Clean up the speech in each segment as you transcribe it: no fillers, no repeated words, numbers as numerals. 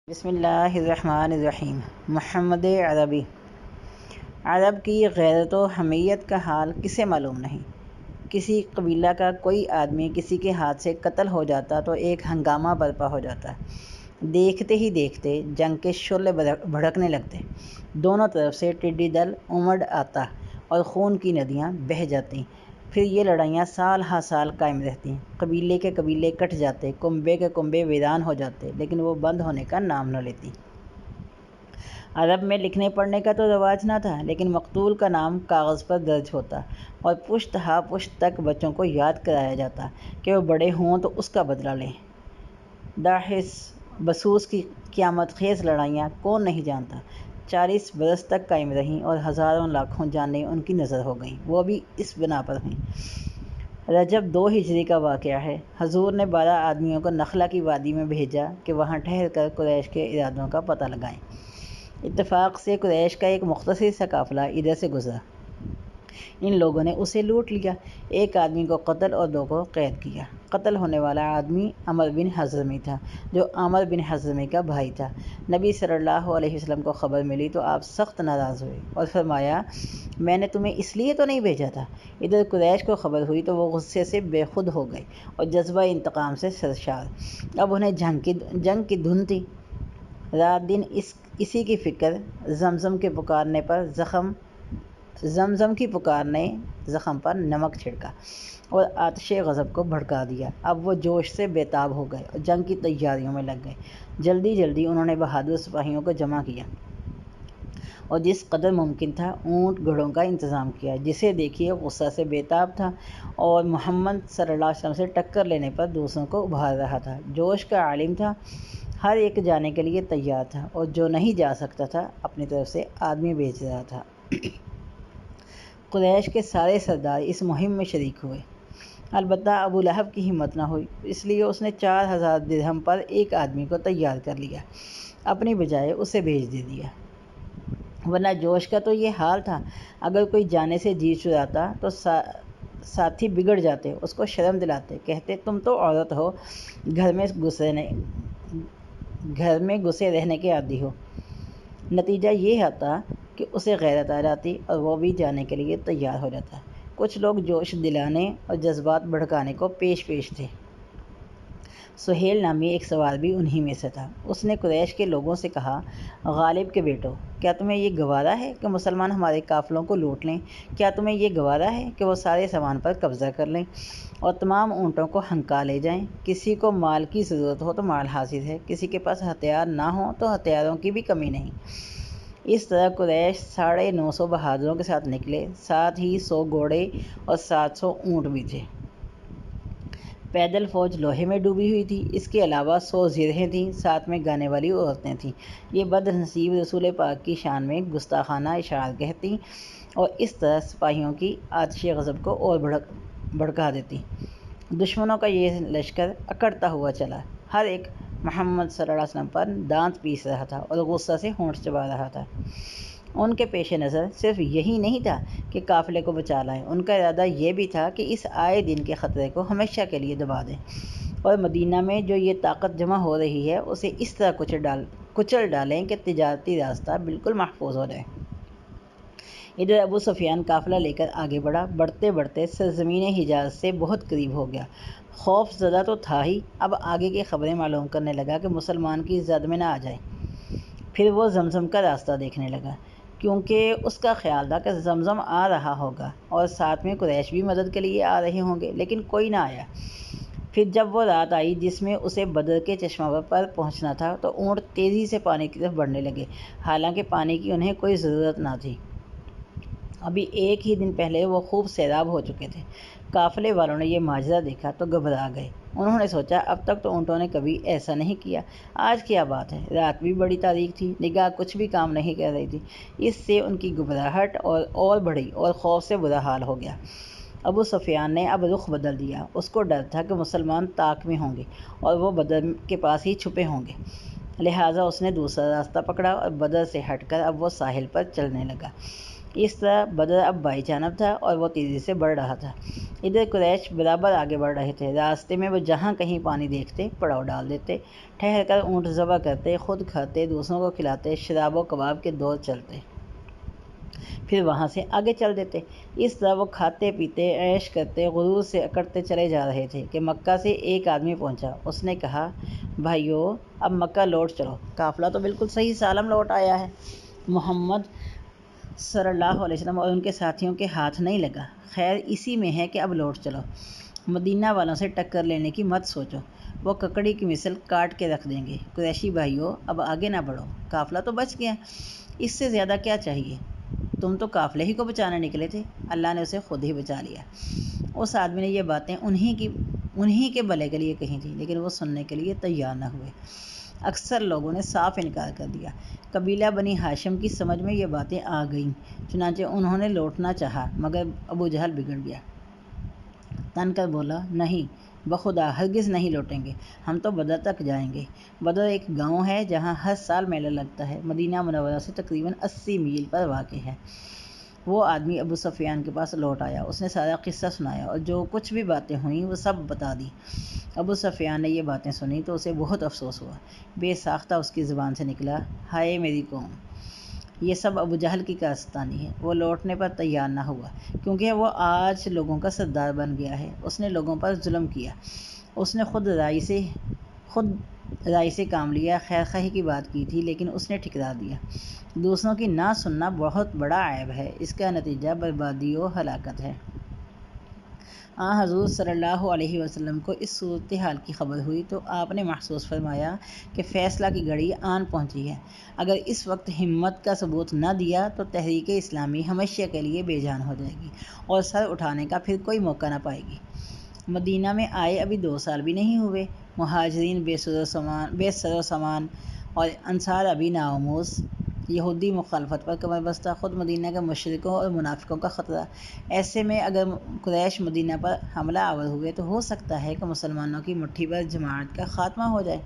بسم اللہ الرحمن الرحیم۔ محمد عربی۔ عرب کی غیرت و حمیت کا حال کسے معلوم نہیں۔ کسی قبیلہ کا کوئی آدمی کسی کے ہاتھ سے قتل ہو جاتا تو ایک ہنگامہ برپا ہو جاتا۔ دیکھتے ہی دیکھتے جنگ کے شعلے بھڑکنے لگتے، دونوں طرف سے ٹڈی دل امڑ آتا اور خون کی ندیاں بہہ جاتی۔ پھر یہ لڑائیاں سال ہا سال قائم رہتی، قبیلے کے قبیلے کٹ جاتے، کنبے کے کنبے ویران ہو جاتے، لیکن وہ بند ہونے کا نام نہ لیتی۔ عرب میں لکھنے پڑھنے کا تو رواج نہ تھا، لیکن مقتول کا نام کاغذ پر درج ہوتا اور پشت ہا پشت تک بچوں کو یاد کرایا جاتا کہ وہ بڑے ہوں تو اس کا بدلہ لیں۔ داحس بسوس کی قیامت خیز لڑائیاں کون نہیں جانتا، 40 برس تک قائم رہیں اور ہزاروں لاکھوں جانیں ان کی نظر ہو گئیں، وہ بھی اس بنا پر ہوئیں۔ رجب 2 ہجری کا واقعہ ہے۔ حضور نے 12 آدمیوں کو نخلا کی وادی میں بھیجا کہ وہاں ٹھہر کر قریش کے ارادوں کا پتہ لگائیں۔ اتفاق سے قریش کا ایک مختصر سا قافلہ ادھر سے گزرا۔ ان لوگوں نے اسے لوٹ لیا، ایک آدمی کو قتل اور 2 کو قید کیا۔ قتل ہونے والا آدمی عمر بن حضرمی تھا، جو عامر بن حضرمی کا بھائی تھا۔ نبی صلی اللہ علیہ وسلم کو خبر ملی تو آپ سخت ناراض ہوئے اور فرمایا، میں نے تمہیں اس لیے تو نہیں بھیجا تھا۔ ادھر قریش کو خبر ہوئی تو وہ غصے سے بے خود ہو گئے اور جذبہ انتقام سے سرشار۔ اب انہیں جنگ کی دھن تھی، رات دن اسی کی فکر۔ زمزم کی پکار نے زخم پر نمک چھڑکا اور آتش غضب کو بھڑکا دیا۔ اب وہ جوش سے بے تاب ہو گئے اور جنگ کی تیاریوں میں لگ گئے۔ جلدی جلدی انہوں نے بہادر سپاہیوں کو جمع کیا اور جس قدر ممکن تھا اونٹ گھوڑوں کا انتظام کیا۔ جسے دیکھیے غصہ سے بے تاب تھا اور محمد صلی اللہ علیہ وسلم سے ٹکر لینے پر دوسروں کو ابھار رہا تھا۔ جوش کا عالم تھا، ہر ایک جانے کے لیے تیار تھا اور جو نہیں جا سکتا تھا اپنی طرف سے آدمی بھیج رہا تھا۔ قریش کے سارے سردار اس مہم میں شریک ہوئے، البتہ ابو لہب کی ہمت نہ ہوئی، اس لیے اس نے 4000 درہم پر ایک آدمی کو تیار کر لیا، اپنی بجائے اسے بھیج دیا۔ ورنہ جوش کا تو یہ حال تھا، اگر کوئی جانے سے جی چراتا تو ساتھی بگڑ جاتے، اس کو شرم دلاتے، کہتے تم تو عورت ہو، گھر میں گھسے رہنے کے عادی ہو۔ نتیجہ یہ آتا کہ اسے غیرت آ جاتی اور وہ بھی جانے کے لیے تیار ہو جاتا۔ کچھ لوگ جوش دلانے اور جذبات بھڑکانے کو پیش تھے۔ سہیل نامی ایک سوار بھی انہی میں سے تھا۔ اس نے قریش کے لوگوں سے کہا، غالب کے بیٹو، کیا تمہیں یہ گوارا ہے کہ مسلمان ہمارے قافلوں کو لوٹ لیں؟ کیا تمہیں یہ گوارا ہے کہ وہ سارے سامان پر قبضہ کر لیں اور تمام اونٹوں کو ہنکا لے جائیں؟ کسی کو مال کی ضرورت ہو تو مال حاضر ہے، کسی کے پاس ہتھیار نہ ہو تو ہتھیاروں کی بھی کمی نہیں۔ اس طرح قریش 950 بہادروں کے ساتھ نکلے، ساتھ ہی 100 گھوڑے اور 700 اونٹ بھی تھے۔ پیدل فوج لوہے میں ڈوبی ہوئی تھی، اس کے علاوہ 100 زرہیں تھیں، ساتھ میں گانے والی عورتیں تھیں۔ یہ بد نصیب رسول پاک کی شان میں گستاخانہ اشعار کہتی اور اس طرح سپاہیوں کی آتش غضب کو اور بھڑکا دیتی۔ دشمنوں کا یہ لشکر اکڑتا ہوا چلا، ہر ایک محمد صلی اللہ علیہ وسلم پر دانت پیس رہا تھا اور غصہ سے ہونٹ چبا رہا تھا۔ ان کے پیش نظر صرف یہی نہیں تھا کہ قافلے کو بچا لائیں، ان کا ارادہ یہ بھی تھا کہ اس آئے دن کے خطرے کو ہمیشہ کے لیے دبا دیں اور مدینہ میں جو یہ طاقت جمع ہو رہی ہے اسے اس طرح کچل ڈالیں کہ تجارتی راستہ بالکل محفوظ ہو جائے۔ ادھر ابو سفیان قافلہ لے کر آگے بڑھا، بڑھتے بڑھتے سرزمین حجاز سے بہت قریب ہو گیا۔ خوف زدہ تو تھا ہی، اب آگے کی خبریں معلوم کرنے لگا کہ مسلمان کی زد میں نہ آ جائے۔ پھر وہ زمزم کا راستہ دیکھنے لگا، کیونکہ اس کا خیال تھا کہ زمزم آ رہا ہوگا اور ساتھ میں قریش بھی مدد کے لیے آ رہے ہوں گے، لیکن کوئی نہ آیا۔ پھر جب وہ رات آئی جس میں اسے بدر کے چشمہ پر پہنچنا تھا تو اونٹ تیزی سے پانی کی طرف بڑھنے لگے، حالانکہ پانی کی انہیں کوئی ضرورت نہ تھی۔ ابھی ایک ہی دن پہلے وہ خوب سیراب ہو چکے تھے۔ قافلے والوں نے یہ ماجرا دیکھا تو گھبرا گئے۔ انہوں نے سوچا، اب تک تو اونٹوں نے کبھی ایسا نہیں کیا، آج کیا بات ہے؟ رات بھی بڑی تاریک تھی، نگاہ کچھ بھی کام نہیں کر رہی تھی۔ اس سے ان کی گھبراہٹ اور بڑھی اور خوف سے برا حال ہو گیا۔ ابو سفیان نے اب رخ بدل دیا، اس کو ڈر تھا کہ مسلمان طاق میں ہوں گے اور وہ بدر کے پاس ہی چھپے ہوں گے، لہٰذا اس نے دوسرا راستہ پکڑا اور بدر سے ہٹ کر اب وہ ساحل پر چلنے لگا۔ اس طرح بدر اب بائیں جانب تھا اور وہ تیزی سے بڑھ رہا تھا۔ ادھر قریش برابر آگے بڑھ رہے تھے۔ راستے میں وہ جہاں کہیں پانی دیکھتے پڑاؤ ڈال دیتے، ٹھہر کر اونٹ ذبح کرتے، خود کھاتے، دوسروں کو کھلاتے، شراب و کباب کے دور چلتے، پھر وہاں سے آگے چل دیتے۔ اس طرح وہ کھاتے پیتے عیش کرتے غرور سے اکڑتے چلے جا رہے تھے کہ مکہ سے ایک آدمی پہنچا۔ اس نے کہا، بھائیو، اب مکہ لوٹ چلو، قافلہ تو بالکل صحیح سالم لوٹ آیا ہے، محمد صلی اللہ علیہ وسلم اور ان کے ساتھیوں کے ہاتھ نہیں لگا، خیر اسی میں ہے کہ اب لوٹ چلو۔ مدینہ والوں سے ٹکر لینے کی مت سوچو، وہ ککڑی کی مثل کاٹ کے رکھ دیں گے۔ قریشی بھائیو، اب آگے نہ بڑھو، قافلہ تو بچ گیا، اس سے زیادہ کیا چاہیے؟ تم تو قافلے ہی کو بچانے نکلے تھے، اللہ نے اسے خود ہی بچا لیا۔ اس آدمی نے یہ باتیں انہی کے بھلے کے لیے کہی تھیں، لیکن وہ سننے کے لیے تیار نہ ہوئے۔ اکثر لوگوں نے صاف انکار کر دیا۔ قبیلہ بنی ہاشم کی سمجھ میں یہ باتیں آ گئیں، چنانچہ انہوں نے لوٹنا چاہا، مگر ابو جہل بگڑ گیا، تن کر بولا، نہیں، بخدا ہرگز نہیں لوٹیں گے، ہم تو بدر تک جائیں گے۔ بدر ایک گاؤں ہے جہاں ہر سال میلہ لگتا ہے، مدینہ منورہ سے تقریباً 80 میل پر واقع ہے۔ وہ آدمی ابو سفیان کے پاس لوٹ آیا، اس نے سارا قصہ سنایا اور جو کچھ بھی باتیں ہوئیں وہ سب بتا دی۔ ابو سفیان نے یہ باتیں سنی تو اسے بہت افسوس ہوا، بے ساختہ اس کی زبان سے نکلا، ہائے میری قوم! یہ سب ابو جہل کی کارستانی ہے۔ وہ لوٹنے پر تیار نہ ہوا، کیونکہ وہ آج لوگوں کا سردار بن گیا ہے۔ اس نے لوگوں پر ظلم کیا، اس نے خود رائے سے کام لیا، خیر خواہی کی بات کی تھی لیکن اس نے ٹھکرا دیا۔ دوسروں کی نہ سننا بہت بڑا عیب ہے، اس کا نتیجہ بربادی و ہلاکت ہے۔ حضور صلی اللہ علیہ وسلم کو اس صورتحال کی خبر ہوئی تو آپ نے محسوس فرمایا کہ فیصلہ کی گھڑی آن پہنچی ہے۔ اگر اس وقت ہمت کا ثبوت نہ دیا تو تحریک اسلامی ہمیشہ کے لیے بے جان ہو جائے گی اور سر اٹھانے کا پھر کوئی موقع نہ پائے گی۔ مدینہ میں آئے ابھی 2 سال بھی نہیں ہوئے، مہاجرین بے سر و سامان اور انصار ابھی ناآموز، یہودی مخالفت پر کمر بستہ، خود مدینہ کے مشرکوں اور منافقوں کا خطرہ۔ ایسے میں اگر قریش مدینہ پر حملہ آور ہوئے تو ہو سکتا ہے کہ مسلمانوں کی مٹھی بھر جماعت کا خاتمہ ہو جائے،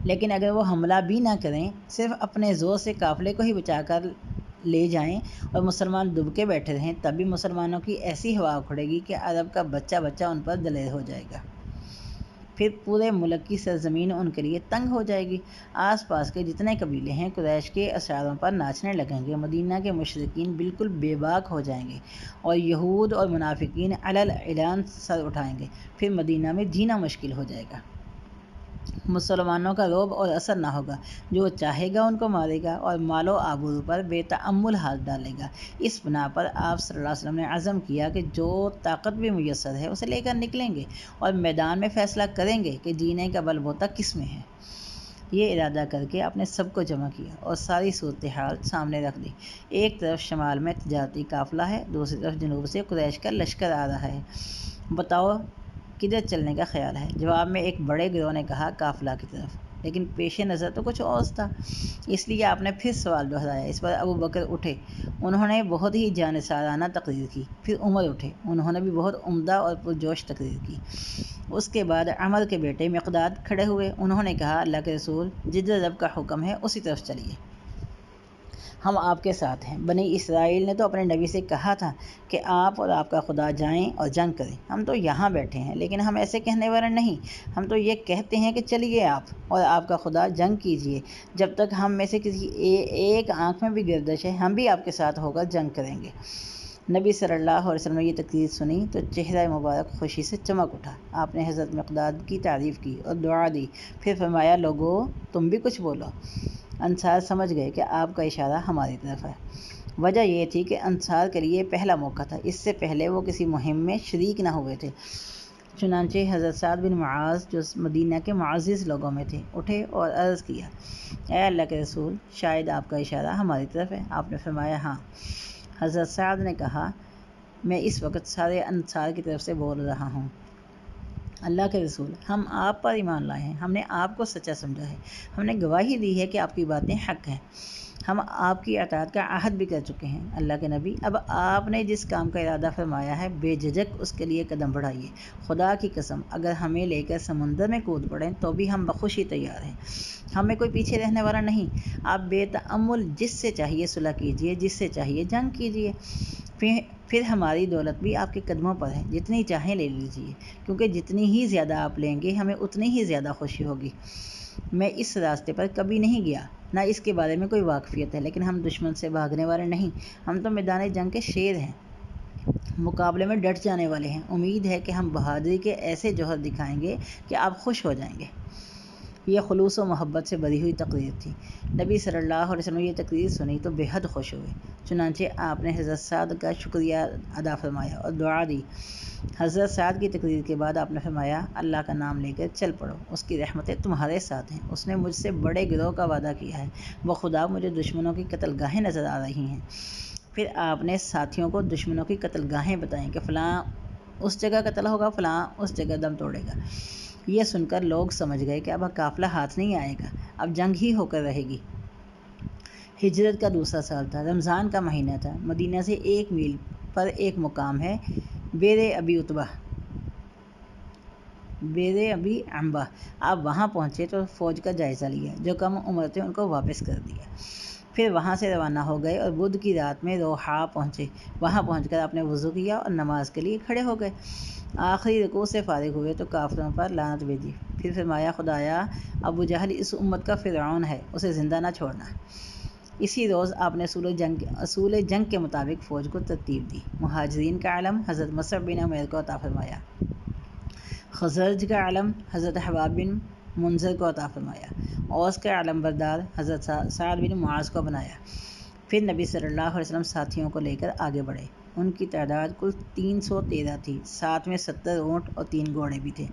لیکن اگر وہ حملہ بھی نہ کریں، صرف اپنے زور سے قافلے کو ہی بچا کر لے جائیں اور مسلمان دب کے بیٹھے رہیں، تب بھی مسلمانوں کی ایسی ہوا اکھڑے گی کہ عرب کا بچہ بچہ ان پر دلیر ہو جائے گا، پھر پورے ملک کی سرزمین ان کے لیے تنگ ہو جائے گی۔ آس پاس کے جتنے قبیلے ہیں قریش کے اشعاروں پر ناچنے لگیں گے، مدینہ کے مشرکین بالکل بے باک ہو جائیں گے اور یہود اور منافقین علی الاعلان سر اٹھائیں گے، پھر مدینہ میں جینا مشکل ہو جائے گا۔ مسلمانوں کا رعب اور اثر نہ ہوگا، جو چاہے گا ان کو مارے گا اور مال و آبرو پر بے تأمل ہاتھ ڈالے گا۔ اس بنا پر آپ صلی اللہ علیہ وسلم نے عزم کیا کہ جو طاقت بھی میسر ہے اسے لے کر نکلیں گے اور میدان میں فیصلہ کریں گے کہ جینے کا بل بوتا کس میں ہے۔ یہ ارادہ کر کے آپ نے سب کو جمع کیا اور ساری صورتحال سامنے رکھ دی۔ ایک طرف شمال میں تجارتی قافلہ ہے، دوسری طرف جنوب سے قریش کا لشکر آ رہا ہے، بتاؤ کدھر چلنے کا خیال ہے؟ جواب میں ایک بڑے گروہ نے کہا، قافلہ کی طرف، لیکن پیش نظر تو کچھ اور تھا، اس لیے آپ نے پھر سوال دہرایا۔ اس پر ابو بکر اٹھے، انہوں نے بہت ہی جانثارانہ تقریر کی، پھر عمر اٹھے، انہوں نے بھی بہت عمدہ اور پرجوش تقریر کی، اس کے بعد عمر کے بیٹے مقداد کھڑے ہوئے، انہوں نے کہا، اللہ کے رسول، جدھر رب کا حکم ہے اسی طرف چلیے، ہم آپ کے ساتھ ہیں۔ بنی اسرائیل نے تو اپنے نبی سے کہا تھا کہ آپ اور آپ کا خدا جائیں اور جنگ کریں، ہم تو یہاں بیٹھے ہیں، لیکن ہم ایسے کہنے والے نہیں، ہم تو یہ کہتے ہیں کہ چلیے آپ اور آپ کا خدا جنگ کیجیے، جب تک ہم میں سے کسی ایک آنکھ میں بھی گردش ہے ہم بھی آپ کے ساتھ ہو کر جنگ کریں گے۔ نبی صلی اللہ علیہ وسلم نے یہ تقریر سنی تو چہرہ مبارک خوشی سے چمک اٹھا، آپ نے حضرت مقداد کی تعریف کی اور دعا دی، پھر فرمایا، لوگو تم بھی کچھ بولو۔ انصار سمجھ گئے کہ آپ کا اشارہ ہماری طرف ہے۔ وجہ یہ تھی کہ انصار کے لیے پہلا موقع تھا، اس سے پہلے وہ کسی مہم میں شریک نہ ہوئے تھے۔ چنانچہ حضرت سعد بن معاذ جو مدینہ کے معزز لوگوں میں تھے اٹھے اور عرض کیا، اے اللہ کے رسول، شاید آپ کا اشارہ ہماری طرف ہے؟ آپ نے فرمایا، ہاں۔ حضرت سعد نے کہا، میں اس وقت سارے انصار کی طرف سے بول رہا ہوں، اللہ کے رسول، ہم آپ پر ایمان لائے ہیں، ہم نے آپ کو سچا سمجھا ہے، ہم نے گواہی دی ہے کہ آپ کی باتیں حق ہیں، ہم آپ کی اطاعت کا عہد بھی کر چکے ہیں۔ اللہ کے نبی، اب آپ نے جس کام کا ارادہ فرمایا ہے بے جھجک اس کے لیے قدم بڑھائیے، خدا کی قسم اگر ہمیں لے کر سمندر میں کود پڑیں تو بھی ہم بخوشی تیار ہیں، ہمیں کوئی پیچھے رہنے والا نہیں۔ آپ بے تأمل جس سے چاہیے صلح کیجیے، جس سے چاہیے جنگ کیجیے، پھر ہماری دولت بھی آپ کے قدموں پر ہے، جتنی چاہیں لے لیجیے، کیونکہ جتنی ہی زیادہ آپ لیں گے ہمیں اتنی ہی زیادہ خوشی ہوگی۔ میں اس راستے پر کبھی نہیں گیا، نہ اس کے بارے میں کوئی واقفیت ہے، لیکن ہم دشمن سے بھاگنے والے نہیں، ہم تو میدان جنگ کے شیر ہیں، مقابلے میں ڈٹ جانے والے ہیں۔ امید ہے کہ ہم بہادری کے ایسے جوہر دکھائیں گے کہ آپ خوش ہو جائیں گے۔ یہ خلوص و محبت سے بھری ہوئی تقریر تھی۔ نبی صلی اللہ علیہ وسلم نے یہ تقریر سنی تو بے حد خوش ہوئے، چنانچہ آپ نے حضرت سعد کا شکریہ ادا فرمایا اور دعا دی۔ حضرت سعد کی تقریر کے بعد آپ نے فرمایا، اللہ کا نام لے کر چل پڑو، اس کی رحمتیں تمہارے ساتھ ہیں، اس نے مجھ سے بڑے گروہ کا وعدہ کیا ہے، بخدا مجھے دشمنوں کی قتل گاہیں نظر آ رہی ہیں۔ پھر آپ نے ساتھیوں کو دشمنوں کی قتل گاہیں بتائیں کہ فلاں اس جگہ قتل ہوگا، فلاں اس جگہ دم توڑے گا۔ یہ سن کر لوگ سمجھ گئے کہ اب قافلہ ہاتھ نہیں آئے گا، اب جنگ ہی ہو کر رہے گی۔ ہجرت کا دوسرا سال تھا، رمضان کا مہینہ تھا۔ مدینہ سے 1 میل پر ایک مقام ہے، بئر ابی عنبہ۔ آپ وہاں پہنچے تو فوج کا جائزہ لیا، جو کم عمر تھے ان کو واپس کر دیا۔ پھر وہاں سے روانہ ہو گئے اور بدھ کی رات میں روحا پہنچے۔ وہاں پہنچ کر آپ نے وضو کیا اور نماز کے لیے کھڑے ہو گئے۔ آخری رکوع سے فارغ ہوئے تو کافروں پر لعنت بھیجی، پھر فرمایا، خدایا ابو جہل اس امت کا فرعون ہے، اسے زندہ نہ چھوڑنا۔ اسی روز آپ نے اصول جنگ کے مطابق فوج کو ترتیب دی۔ مہاجرین کا علم حضرت مصعب بن عمیر کو عطا فرمایا، خزرج کا علم حضرت حباب بن منذر کو عطا فرمایا، اوس کا علم بردار حضرت سعد بن معاذ کو بنایا۔ پھر نبی صلی اللہ علیہ وسلم ساتھیوں کو لے کر آگے بڑھے۔ ان کی تعداد کل 313 تھی، ساتھ میں 70 اونٹ اور 3 گھوڑے بھی تھے۔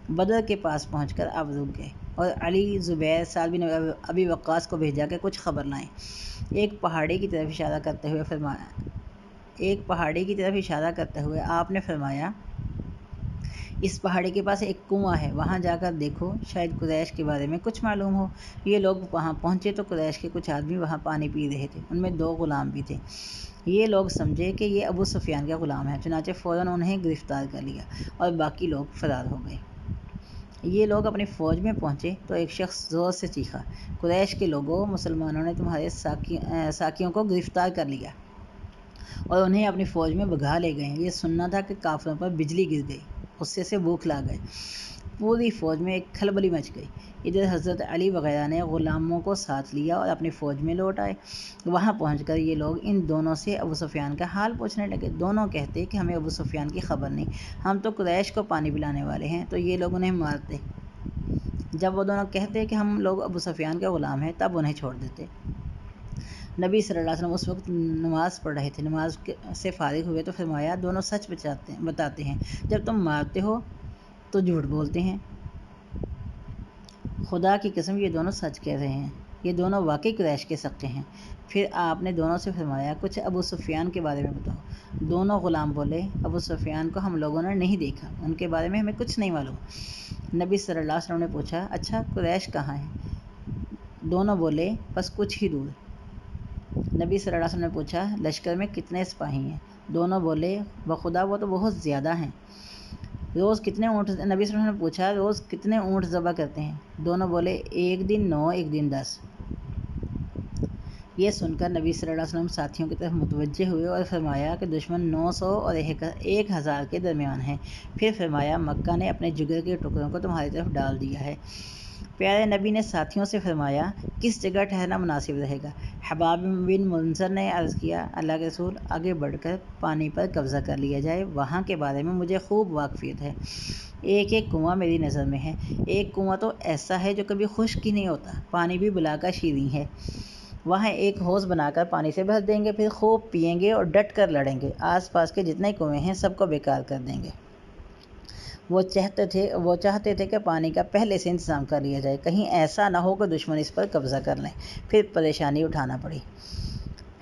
بدر کے پاس پہنچ کر آپ رک گئے اور علی، زبیر، سعد بن ابی وقاص کو بھیجا کہ کچھ خبر لائیں۔ ایک پہاڑی کی طرف اشارہ کرتے ہوئے آپ نے فرمایا، اس پہاڑی کے پاس ایک کنواں ہے، وہاں جا کر دیکھو، شاید قریش کے بارے میں کچھ معلوم ہو۔ یہ لوگ وہاں پہنچے تو قریش کے کچھ آدمی وہاں پانی پی رہے تھے، ان میں 2 غلام بھی تھے۔ یہ لوگ سمجھے کہ یہ ابو سفیان کا غلام ہے، چنانچہ فوراً انہیں گرفتار کر لیا اور باقی لوگ فرار ہو گئے۔ یہ لوگ اپنی فوج میں پہنچے تو ایک شخص زور سے چیخا، قریش کے لوگوں، مسلمانوں نے تمہارے ساقیوں کو گرفتار کر لیا اور انہیں اپنی فوج میں بھگا لے گئے۔ یہ سننا تھا کہ کافروں پر بجلی گر گئی، غصے سے بھوک لا گئے، پوری فوج میں ایک کھلبلی مچ گئی۔ ادھر حضرت علی وغیرہ نے غلاموں کو ساتھ لیا اور اپنی فوج میں لوٹ آئے۔ وہاں پہنچ کر یہ لوگ ان دونوں سے ابو سفیان کا حال پوچھنے لگے۔ دونوں کہتے کہ ہمیں ابو سفیان کی خبر نہیں، ہم تو قریش کو پانی پلانے والے ہیں، تو یہ لوگ انہیں مارتے۔ جب وہ دونوں کہتے کہ ہم لوگ ابو سفیان کے غلام ہیں، تب انہیں چھوڑ دیتے۔ نبی صلی اللہ علیہ وسلم اس وقت نماز پڑھ رہے تھے۔ نماز سے فارغ ہوئے تو فرمایا، دونوں سچ بتاتے ہیں، جب تم مارتے ہو تو جھوٹ بولتے ہیں۔ خدا کی قسم یہ دونوں سچ کہہ رہے ہیں، یہ دونوں واقعی قریش کے سقے ہیں۔ پھر آپ نے دونوں سے فرمایا، کچھ ابو سفیان کے بارے میں بتاؤ۔ دونوں غلام بولے، ابو سفیان کو ہم لوگوں نے نہیں دیکھا، ان کے بارے میں ہمیں کچھ نہیں معلوم۔ نبی صلی اللہ علیہ وسلم نے پوچھا، اچھا قریش کہاں ہیں؟ دونوں بولے، بس کچھ ہی دور۔ نبی صلی اللہ علیہ وسلم نے پوچھا، لشکر میں کتنے سپاہی ہیں؟ دونوں بولے، بخدا وہ تو بہت زیادہ ہیں۔ روز کتنے اونٹ؟ نبی صلی اللہ علیہ وسلم نے پوچھا، روز کتنے اونٹ ذبح کرتے ہیں؟ دونوں بولے، ایک دن 9، ایک دن 10۔ یہ سن کر نبی صلی اللہ علیہ وسلم ساتھیوں کی طرف متوجہ ہوئے اور فرمایا کہ دشمن 900 اور 1000 کے درمیان ہے۔ پھر فرمایا، مکہ نے اپنے جگر کے ٹکڑوں کو تمہاری طرف ڈال دیا ہے۔ پیارے نبی نے ساتھیوں سے فرمایا، کس جگہ ٹھہرنا مناسب رہے گا؟ حباب بن منذر نے عرض کیا، اللہ کے رسول، آگے بڑھ کر پانی پر قبضہ کر لیا جائے، وہاں کے بارے میں مجھے خوب واقفیت ہے۔ ایک کنواں میری نظر میں ہے، ایک کنواں تو ایسا ہے جو کبھی خشک ہی نہیں ہوتا، پانی بھی بلا کر شیریں ہے، وہاں ایک حوض بنا کر پانی سے بھر دیں گے، پھر خوب پئیں گے اور ڈٹ کر لڑیں گے، آس پاس کے جتنے کنویں ہیں سب کو بیکار کر دیں گے۔ وہ چاہتے تھے کہ پانی کا پہلے سے انتظام کر لیا جائے، کہیں ایسا نہ ہو کہ دشمن اس پر قبضہ کر لیں، پھر پریشانی اٹھانا پڑی۔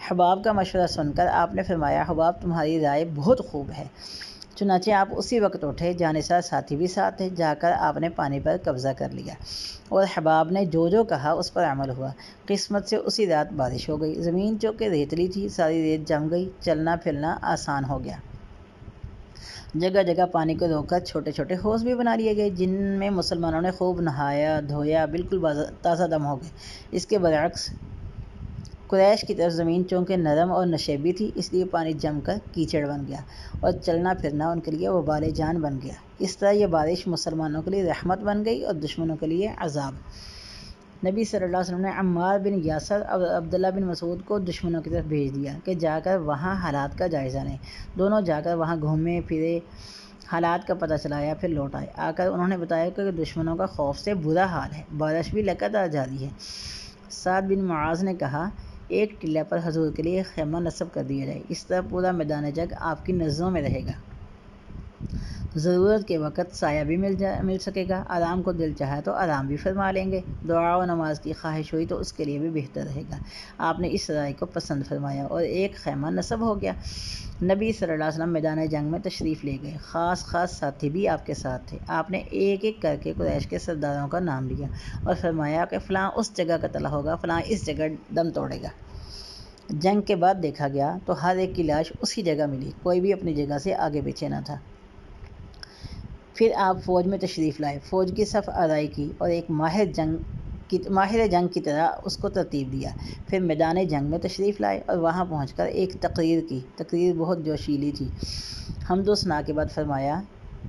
حباب کا مشورہ سن کر آپ نے فرمایا، حباب تمہاری رائے بہت خوب ہے۔ چنانچہ آپ اسی وقت اٹھے، جانثار ساتھی بھی ساتھ تھے، جا کر آپ نے پانی پر قبضہ کر لیا اور حباب نے جو جو کہا اس پر عمل ہوا۔ قسمت سے اسی رات بارش ہو گئی، زمین چونکہ ریتلی تھی، ساری ریت جم گئی، چلنا پھرنا آسان ہو گیا۔ جگہ جگہ پانی کو روک کر چھوٹے چھوٹے حوض بھی بنا لیے گئے، جن میں مسلمانوں نے خوب نہایا دھویا، بالکل تازہ دم ہو گئے۔ اس کے برعکس قریش کی طرف زمین چونکہ نرم اور نشیبی تھی، اس لیے پانی جم کر کیچڑ بن گیا اور چلنا پھرنا ان کے لیے وبال جان بن گیا۔ اس طرح یہ بارش مسلمانوں کے لیے رحمت بن گئی اور دشمنوں کے لیے عذاب۔ نبی صلی اللہ علیہ وسلم نے عمار بن یاسر اور عبداللہ بن مسعود کو دشمنوں کی طرف بھیج دیا کہ جا کر وہاں حالات کا جائزہ لیں۔ دونوں جا کر وہاں گھومے پھرے، حالات کا پتہ چلایا، پھر لوٹ آئے۔ آ کر انہوں نے بتایا کہ دشمنوں کا خوف سے برا حال ہے، بارش بھی لگاتار جاری ہے۔ سعد بن معاذ نے کہا، ایک ٹلے پر حضور کے لیے خیمہ نصب کر دیا جائے، اس طرح پورا میدان جنگ آپ کی نظروں میں رہے گا، ضرورت کے وقت سایہ بھی مل سکے گا، آرام کو دل چاہا تو آرام بھی فرما لیں گے، دعا و نماز کی خواہش ہوئی تو اس کے لیے بھی بہتر رہے گا۔ آپ نے اس رائے کو پسند فرمایا اور ایک خیمہ نصب ہو گیا۔ نبی صلی اللہ علیہ وسلم میدان جنگ میں تشریف لے گئے، خاص ساتھی بھی آپ کے ساتھ تھے۔ آپ نے ایک ایک کر کے قریش کے سرداروں کا نام لیا اور فرمایا کہ فلاں اس جگہ قتل ہوگا، فلاں اس جگہ دم توڑے گا۔ جنگ کے بعد دیکھا گیا تو ہر ایک کی لاش اسی جگہ ملی، کوئی بھی اپنی جگہ سے آگے پیچھے نہ تھا۔ پھر آپ فوج میں تشریف لائے، فوج کی صف آرائی کی اور ایک ماہر جنگ کی طرح اس کو ترتیب دیا۔ پھر میدان جنگ میں تشریف لائے اور وہاں پہنچ کر ایک تقریر کی۔ تقریر بہت جوشیلی تھی۔ حمد و ثنا کے بعد فرمایا،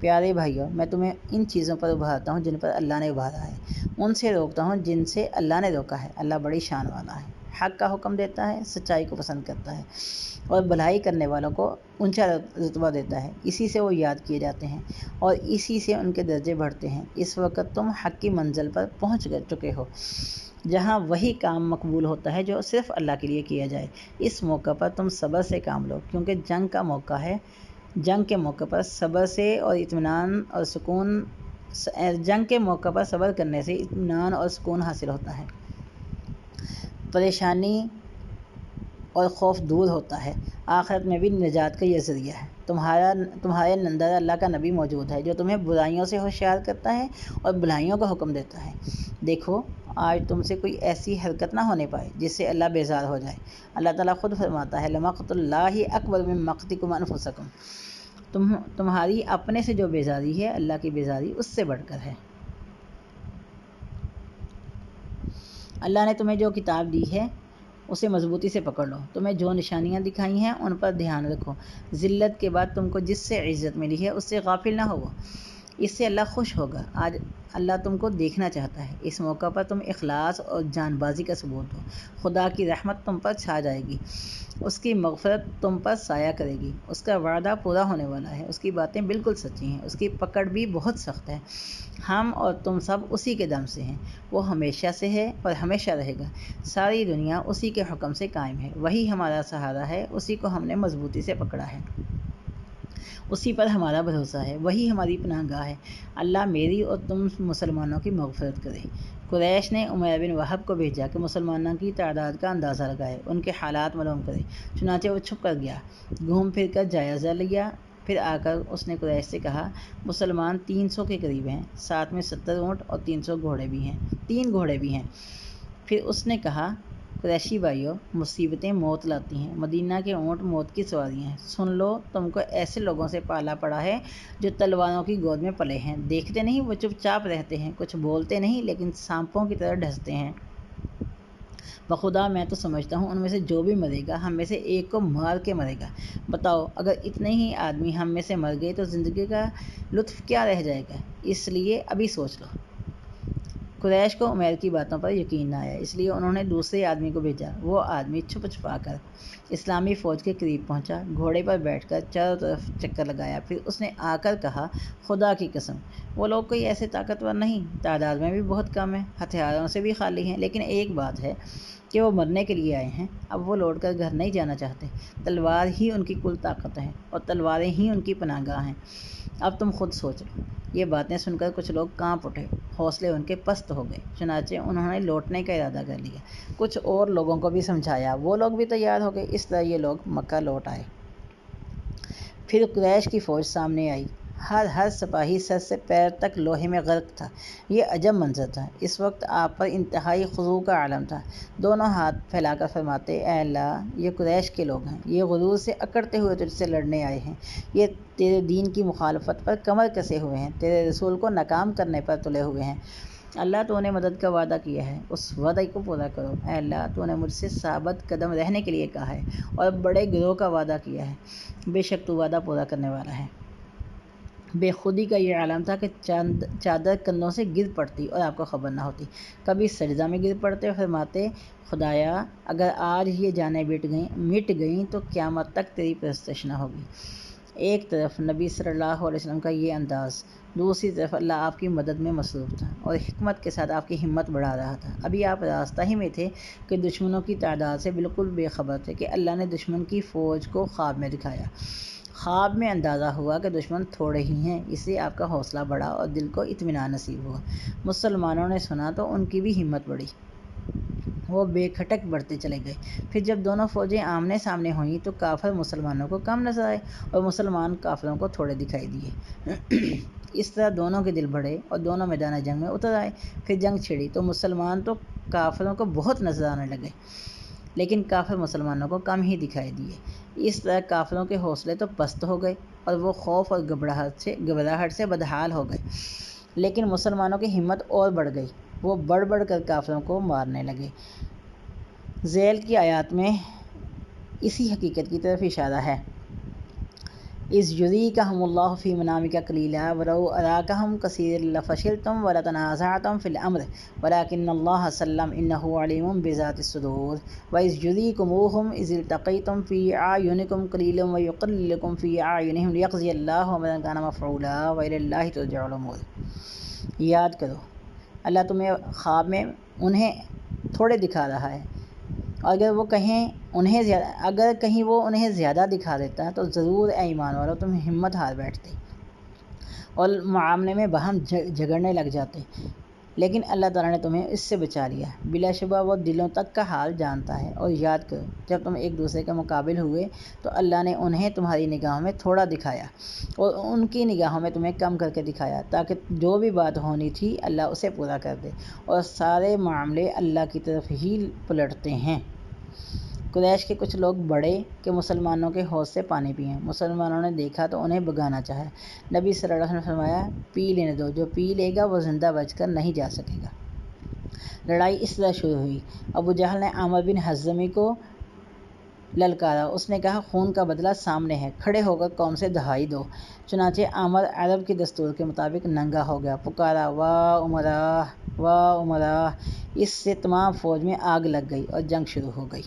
پیارے بھائیو، میں تمہیں ان چیزوں پر ابھارتا ہوں جن پر اللہ نے ابھارا ہے، ان سے روکتا ہوں جن سے اللہ نے روکا ہے۔ اللہ بڑی شان والا ہے، حق کا حکم دیتا ہے، سچائی کو پسند کرتا ہے اور بھلائی کرنے والوں کو اونچا رتبہ دیتا ہے۔ اسی سے وہ یاد کیے جاتے ہیں اور اسی سے ان کے درجے بڑھتے ہیں۔ اس وقت تم حق کی منزل پر پہنچ چکے ہو، جہاں وہی کام مقبول ہوتا ہے جو صرف اللہ کے لیے کیا جائے۔ اس موقع پر تم صبر سے کام لو، کیونکہ جنگ کا موقع ہے۔ جنگ کے موقع پر صبر سے اور اطمینان اور سکون صبر کرنے سے اطمینان اور سکون حاصل ہوتا ہے، پریشانی اور خوف دور ہوتا ہے، آخرت میں بھی نجات کا یہ ذریعہ ہے۔ تمہارے اندر اللہ کا نبی موجود ہے جو تمہیں برائیوں سے ہوشیار کرتا ہے اور بھلائیوں کا حکم دیتا ہے۔ دیکھو، آج تم سے کوئی ایسی حرکت نہ ہونے پائے جس سے اللہ بیزار ہو جائے۔ اللہ تعالیٰ خود فرماتا ہے، لَمَقْتُ اللَّهِ أَكْبَرُ مِن مَقْتِكُمْ أَنفُسَكُمْ۔ تمہاری اپنے سے جو بیزاری ہے، اللہ کی بیزاری اس سے بڑھ کر ہے۔ اللہ نے تمہیں جو کتاب دی ہے اسے مضبوطی سے پکڑ لو، تمہیں جو نشانیاں دکھائی ہیں ان پر دھیان رکھو۔ ذلت کے بعد تم کو جس سے عزت ملی ہے اس سے غافل نہ ہو، اس سے اللہ خوش ہوگا۔ آج اللہ تم کو دیکھنا چاہتا ہے، اس موقع پر تم اخلاص اور جان بازی کا ثبوت دو۔ خدا کی رحمت تم پر چھا جائے گی، اس کی مغفرت تم پر سایہ کرے گی، اس کا وعدہ پورا ہونے والا ہے، اس کی باتیں بالکل سچی ہیں، اس کی پکڑ بھی بہت سخت ہے۔ ہم اور تم سب اسی کے دم سے ہیں، وہ ہمیشہ سے ہے اور ہمیشہ رہے گا۔ ساری دنیا اسی کے حکم سے قائم ہے، وہی ہمارا سہارا ہے، اسی کو ہم نے مضبوطی سے پکڑا ہے، اسی پر ہمارا بھروسہ ہے، وہی ہماری پناہ گاہ ہے۔ اللہ میری اور تم مسلمانوں کی مغفرت کرے۔ قریش نے عمیر بن وہب کو بھیجا کہ مسلمانوں کی تعداد کا اندازہ لگائے، ان کے حالات معلوم کرے۔ چنانچہ وہ چھپ کر گیا، گھوم پھر کر جائزہ لیا، پھر آ کر اس نے قریش سے کہا، مسلمان 300 کے قریب ہیں، ساتھ میں 70 اونٹ اور 3 گھوڑے بھی ہیں۔ پھر اس نے کہا، قریشی بھائیو، مصیبتیں موت لاتی ہیں، مدینہ کے اونٹ موت کی سواری ہیں۔ سن لو، تم کو ایسے لوگوں سے پالا پڑا ہے جو تلواروں کی گود میں پلے ہیں، دیکھتے نہیں وہ چپ چاپ رہتے ہیں، کچھ بولتے نہیں لیکن سانپوں کی طرح ڈستے ہیں۔ بخدا میں تو سمجھتا ہوں ان میں سے جو بھی مرے گا ہم میں سے ایک کو مار کے مرے گا۔ بتاؤ، اگر اتنے ہی آدمی ہم میں سے مر گئے تو زندگی کا لطف کیا رہ جائے گا؟ اس لیے ابھی سوچ لو۔ قریش کو عمیر کی باتوں پر یقین نہ آیا، اس لیے انہوں نے دوسرے آدمی کو بھیجا۔ وہ آدمی چھپ چھپا کر اسلامی فوج کے قریب پہنچا، گھوڑے پر بیٹھ کر چاروں طرف چکر لگایا، پھر اس نے آ کر کہا، خدا کی قسم، وہ لوگ کوئی ایسے طاقتور نہیں، تعداد میں بھی بہت کم ہیں، ہتھیاروں سے بھی خالی ہیں، لیکن ایک بات ہے کہ وہ مرنے کے لیے آئے ہیں، اب وہ لوٹ کر گھر نہیں جانا چاہتے۔ تلوار ہی ان کی کل طاقت ہے اور تلواریں ہی ان کی پناہ گاہ ہیں۔ اب تم خود سوچ لو۔ یہ باتیں سن کر کچھ لوگ کانپ اٹھے، حوصلے ان کے پست ہو گئے، چنانچہ انہوں نے لوٹنے کا ارادہ کر لیا۔ کچھ اور لوگوں کو بھی سمجھایا، وہ لوگ بھی تیار ہو گئے۔ اس طرح یہ لوگ مکہ لوٹ آئے۔ پھر قریش کی فوج سامنے آئی، ہر سپاہی سر سے پیر تک لوہے میں غرق تھا۔ یہ عجب منظر تھا۔ اس وقت آپ پر انتہائی خضوع کا عالم تھا۔ دونوں ہاتھ پھیلا کر فرماتے، اے اللہ، یہ قریش کے لوگ ہیں، یہ غرور سے اکڑتے ہوئے تجھ سے لڑنے آئے ہیں، یہ تیرے دین کی مخالفت پر کمر کسے ہوئے ہیں، تیرے رسول کو ناکام کرنے پر تلے ہوئے ہیں۔ اللہ، تو نے مدد کا وعدہ کیا ہے، اس وعدے کو پورا کرو۔ اے اللہ، تو نے مجھ سے ثابت قدم رہنے کے لیے کہا ہے اور بڑے گروہ کا وعدہ کیا ہے، بے شک تو وعدہ پورا کرنے والا ہے۔ بے خودی کا یہ عالم تھا کہ چادر کندھوں سے گر پڑتی اور آپ کو خبر نہ ہوتی۔ کبھی سجدہ میں گر پڑتے اور فرماتے، خدایا، اگر آج یہ جانیں مٹ گئیں تو قیامت تک تیری پرستش نہ ہوگی۔ ایک طرف نبی صلی اللہ علیہ وسلم کا یہ انداز، دوسری طرف اللہ آپ کی مدد میں مصروف تھا اور حکمت کے ساتھ آپ کی ہمت بڑھا رہا تھا۔ ابھی آپ راستہ ہی میں تھے کہ دشمنوں کی تعداد سے بالکل بے خبر تھے کہ اللہ نے دشمن کی فوج کو خواب میں دکھایا۔ خواب میں اندازہ ہوا کہ دشمن تھوڑے ہی ہیں، اس لیے آپ کا حوصلہ بڑھا اور دل کو اطمینان نصیب ہوا۔ مسلمانوں نے سنا تو ان کی بھی ہمت بڑھی، وہ بے کھٹک بڑھتے چلے گئے۔ پھر جب دونوں فوجیں آمنے سامنے ہوئیں تو کافر مسلمانوں کو کم نظر آئے اور مسلمان کافروں کو تھوڑے دکھائی دیے۔ اس طرح دونوں کے دل بڑھے اور دونوں میدان جنگ میں اتر آئے۔ پھر جنگ چھڑی تو مسلمان تو کافروں کو بہت نظر آنے لگے، لیکن کافر مسلمانوں کو کم ہی دکھائی دیے۔ اس طرح کافروں کے حوصلے تو پست ہو گئے اور وہ خوف اور گھبراہٹ سے بدحال ہو گئے، لیکن مسلمانوں کی ہمت اور بڑھ گئی، وہ بڑھ بڑھ کر کافروں کو مارنے لگے۔ ذیل کی آیات میں اسی حقیقت کی طرف اشارہ ہے۔ اذ یریکہم اللہ فی منامک قلیلا ولو اراکہم کثیرا لفشلتم ولتنازعتم فی الامر ولکن اللہ سلم انہ علیم بذات الصدور واذ یریکموہم اذ التقیتم فی اعینکم قلیلا ویقللکم فی اعینہم لیقضی اللہ امرا کان مفعولا والی اللہ ترجع الامور۔ یاد کرو، اللہ تمہیں خواب میں انہیں تھوڑے دکھا رہا ہے، اگر کہیں وہ انہیں زیادہ دکھا دیتا تو ضرور اے ایمان والو تم ہمت ہار بیٹھتے اور معاملے میں باہم جھگڑنے لگ جاتے، لیکن اللہ تعالیٰ نے تمہیں اس سے بچا لیا۔ بلا شبہ وہ دلوں تک کا حال جانتا ہے۔ اور یاد کرو، جب تم ایک دوسرے کے مقابل ہوئے تو اللہ نے انہیں تمہاری نگاہوں میں تھوڑا دکھایا اور ان کی نگاہوں میں تمہیں کم کر کے دکھایا، تاکہ جو بھی بات ہونی تھی اللہ اسے پورا کر دے، اور سارے معاملے اللہ کی طرف ہی پلٹتے ہیں۔ قریش کے کچھ لوگ بڑے کہ مسلمانوں کے حوض سے پانی پئیں۔ مسلمانوں نے دیکھا تو انہیں بھگانا چاہا۔ نبی صلی اللہ علیہ وسلم نے فرمایا، پی لینے دو، جو پی لے گا وہ زندہ بچ کر نہیں جا سکے گا۔ لڑائی اس طرح شروع ہوئی۔ ابو جہل نے عامر بن حضرمی کو للکارا، اس نے کہا، خون کا بدلہ سامنے ہے، کھڑے ہو کر قوم سے دہائی دو۔ چنانچہ عامر عرب کے دستور کے مطابق ننگا ہو گیا، پکارا، واہ امراء، واہ امراء! اس سے تمام فوج میں آگ لگ گئی اور جنگ شروع ہو گئی۔